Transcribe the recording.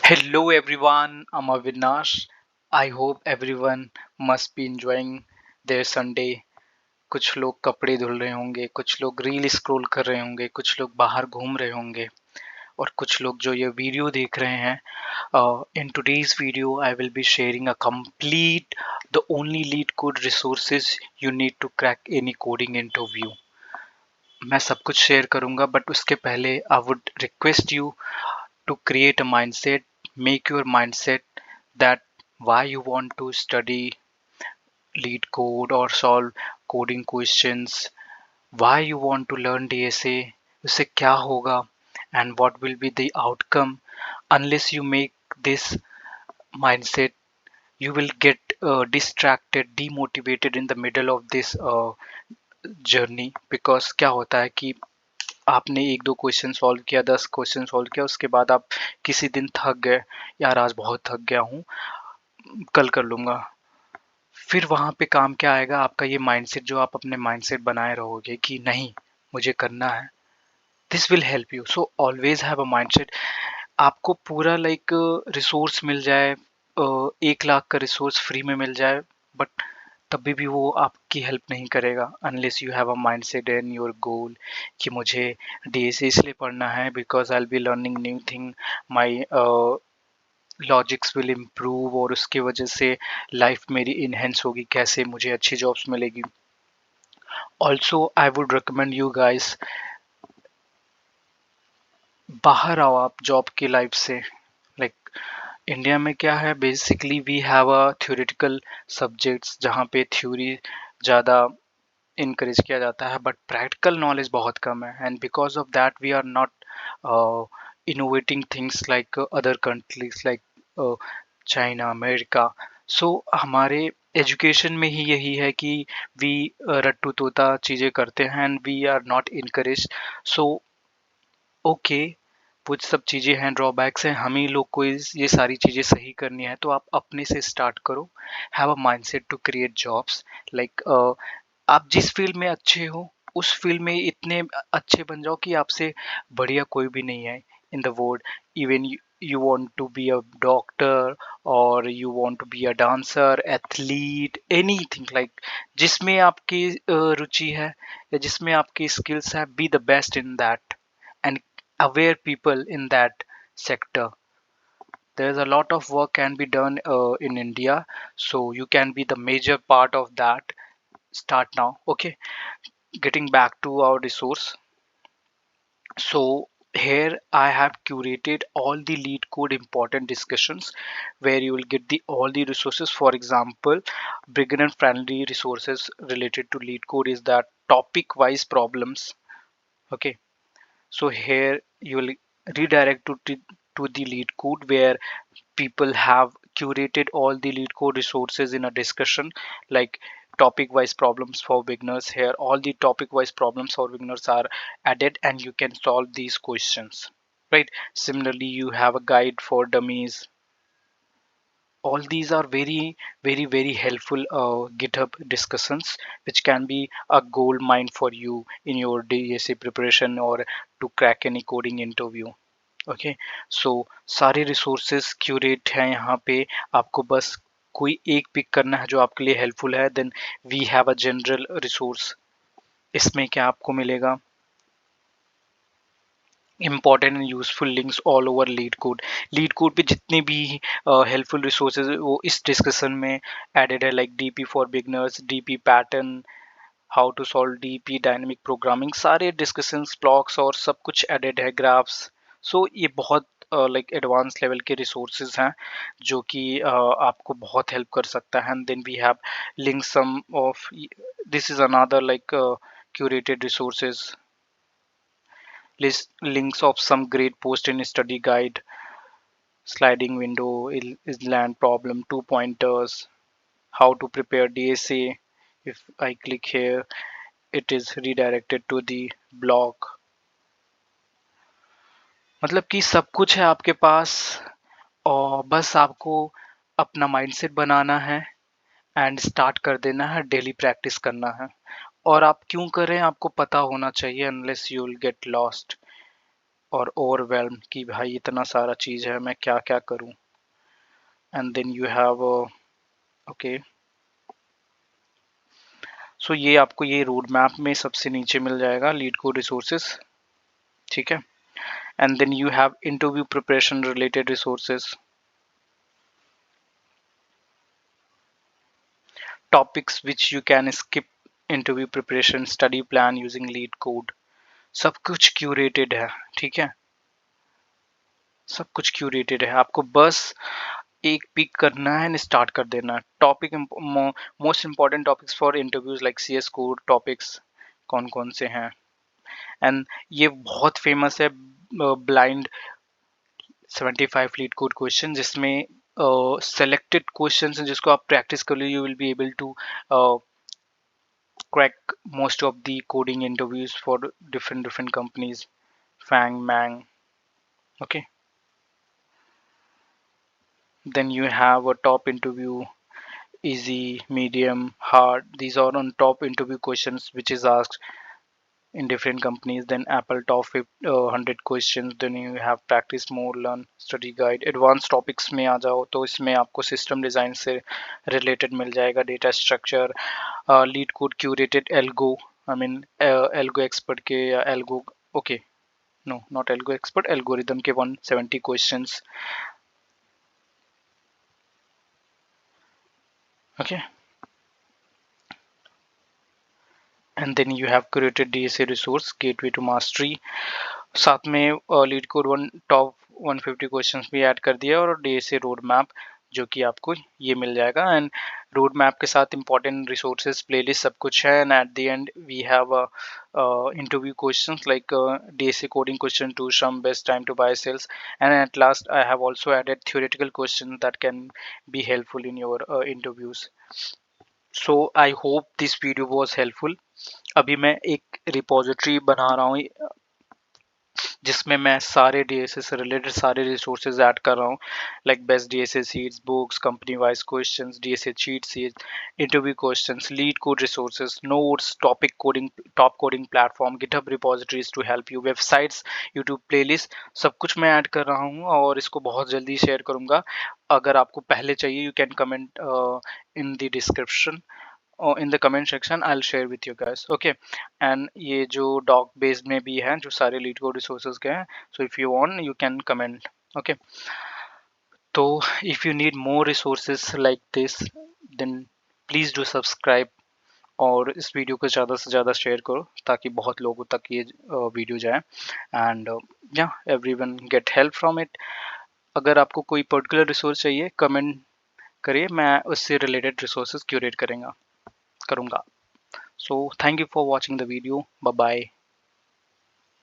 Hello everyone, I'm Avinash. I hope everyone must be enjoying their Sunday. कुछ लोग कपड़े धुल रहे होंगे, कुछ लोग रील स्क्रॉल कर रहे होंगे, कुछ लोग बाहर घूम रहे होंगे और कुछ लोग जो ये वीडियो देख रहे हैं. In today's video, I will be sharing a complete, the only lead code resources you need to crack any coding interview. मैं सब कुछ शेयर करूंगा बट उसके पहले I would request you to create a mindset, make your mindset that why you want to study lead code or solve coding questions, why you want to learn DSA, उससे क्या होगा and what will be the outcome. Unless you make this mindset, you will get distracted, demotivated in the middle of this journey. Because क्या होता है कि आपने एक दो क्वेश्चन सॉल्व किया, 10 क्वेश्चन सॉल्व किया, उसके बाद आप किसी दिन थक गए, यार आज बहुत थक गया हूँ, कल कर लूँगा. फिर वहाँ पे काम क्या आएगा, आपका ये माइंडसेट जो आप अपने माइंडसेट बनाए रहोगे कि नहीं मुझे करना है. This will help you. So always have a mindset. आपको पूरा लाइक रिसोर्स मिल जाए, 1 लाख का रिसोर्स फ्री में मिल जाए, बट तभी भी वो आपकी हेल्प नहीं करेगा unless you have a mindset and your goal कि मुझे डीएसए इसलिए पढ़ना है because I will be learning new thing, my logics will improve और उसकी वजह से लाइफ मेरी इनहेंस होगी, कैसे मुझे अच्छी जॉब्स मिलेगी. Also I would recommend you guys, बाहर आओ आप जॉब की लाइफ से. लाइक इंडिया में क्या है, basically we have a theoretical subjects जहाँ पे थ्योरी ज़्यादा इनकरेज किया जाता है बट प्रैक्टिकल नॉलेज बहुत कम है. And because of that we are not innovating things like other countries like China, America. So हमारे एजुकेशन में ही यही है कि वी रट्टू तोता चीज़ें करते हैं and we are not encourage. So okay, वो सब चीज़ें हैं, ड्रॉबैक्स हैं, हम ही लोग को ये सारी चीज़ें सही करनी है. तो आप अपने से स्टार्ट करो. Have a mindset to create jobs. Like आप जिस फील्ड में अच्छे हो उस फील्ड में इतने अच्छे बन जाओ कि आपसे बढ़िया कोई भी नहीं है in the world. Even you want to be a doctor or you want to be a dancer, athlete, anything like जिसमें आपकी रुचि है या जिसमें आपकी skills है, be the best in that and aware people in that sector. There's a lot of work can be done in India, so you can be the major part of that. Start now. Okay, getting back to our resource. So here I have curated all the lead code important discussions where you will get the all the resources. For example, beginner friendly resources related to lead code is that topic wise problems. Okay, so here you will redirect to the lead code where people have curated all the lead code resources in a discussion, like topic wise problems for beginners. Here all the topic wise problems for beginners are added and you can solve these questions, right? Similarly, you have a guide for dummies. All these are very helpful github discussions which can be a gold mine for you in your DSA preparation or to crack any coding interview. Okay, so सारे resources curate हैं यहाँ पे. आपको बस कोई एक pick करना है जो आपके लिए हेल्पफुल है. Then we have a general resource. इसमें क्या आपको मिलेगा, important and useful links all over LeetCode. LeetCode पे जितने भी हेल्पफुल रिसोर्सेज वो इस डिस्कशन में एडेड है, like DP for beginners, DP pattern, how to solve DP, dynamic programming, सारे डिस्कशंस, ब्लॉग्स और सब कुछ एडेड है, ग्राफ्स. सो ये बहुत लाइक एडवांस लेवल के रिसोर्सेज हैं जो कि आपको बहुत हेल्प कर सकता है. And then we have link some of, this is another like curated resources, list links of some great post in study guide, sliding window, island problem, 2 pointers, how to prepare DSA. If I click here, it is redirected to the blog. मतलब कि सब कुछ है आपके पास और बस आपको अपना माइंडसेट बनाना है एंड स्टार्ट कर देना है, डेली प्रैक्टिस करना है. और आप क्यों कर रहे हैं आपको पता होना चाहिए, unless you will get lost. और ओवरवेल्म कि भाई इतना सारा चीज़ है, मैं क्या क्या करूं। And then you have okay, so ये आपको ये रोड मैप में सबसे नीचे मिल जाएगा, लीड कोड रिसोर्सेज, ठीक है। And then you have interview preparation related resources, topics which you can skip, interview preparation, study plan using LeetCode, सब कुछ क्यूरेटेड है, ठीक है। सब कुछ क्यूरेटेड है, आपको बस एक पिक करना है एंड स्टार्ट कर देना है। Topic, most important topics for interviews like CS code topics कौन कौन से हैं। एंड ये बहुत फेमस है ब्लाइंड 75 लीड कोड क्वेश्चन, जिसमें सेलेक्टेड क्वेश्चंस हैं जिसको आप प्रैक्टिस कर लो, you will be able to crack most of the coding interviews for different companies, Fang, Mang. Okay, then you have a top interview, easy, medium, hard. These are on top interview questions which is asked in different companies. Then Apple top 100 questions. Then you have practice more, learn, study guide. Advanced topics में आ जाओ तो इसमें आपको system design से related मिल जाएगा, data structure, LeetCode curated algo, I mean algo expert के या algo, okay, no not algo expert, algorithm के 170 questions, okay. And then you have created DSA resource gateway to mastery, साथ में LeetCode one top 150 questions भी add कर दिया और DSA road map जो कि आपको ये मिल जाएगा। एंड रोड मैप के साथ इंपॉर्टेंट रिसोर्सेज प्लेलिस्ट सब कुछ है। And at the end we have interview questions like DSA coding question to some best time to buy sales, and at last I have also added theoretical questions that can be helpful in your interviews. So I hope this video was helpful. अभी मैं एक repository बना रहा हूँ जिसमें मैं सारे DSA से रिलेटेड सारे रिसोर्सेज ऐड कर रहा हूँ, like best DSA sheets, books, company wise questions, DSA cheat sheet, interview questions, LeetCode resources, notes, topic coding, top coding platform, GitHub repositories to help you, websites, YouTube playlist, सब कुछ मैं add कर रहा हूँ और इसको बहुत जल्दी शेयर करूँगा। अगर आपको पहले चाहिए you can comment in the description or in the comment section, I'll share with you guys, okay। and ये जो doc based में भी है जो सारे lead code resources के हैं, so if you want you can comment, okay। तो if you need more resources like this then please do subscribe और इस वीडियो को ज़्यादा से ज़्यादा शेयर करो ताकि बहुत लोगों तक ये वीडियो जाए एंड या everyone get help from it. अगर आपको कोई पर्टिकुलर रिसोर्स चाहिए कमेंट करिए, मैं उससे रिलेटेड रिसोर्सेज क्यूरेट करूँगा। So thank you for watching the video. Bye bye.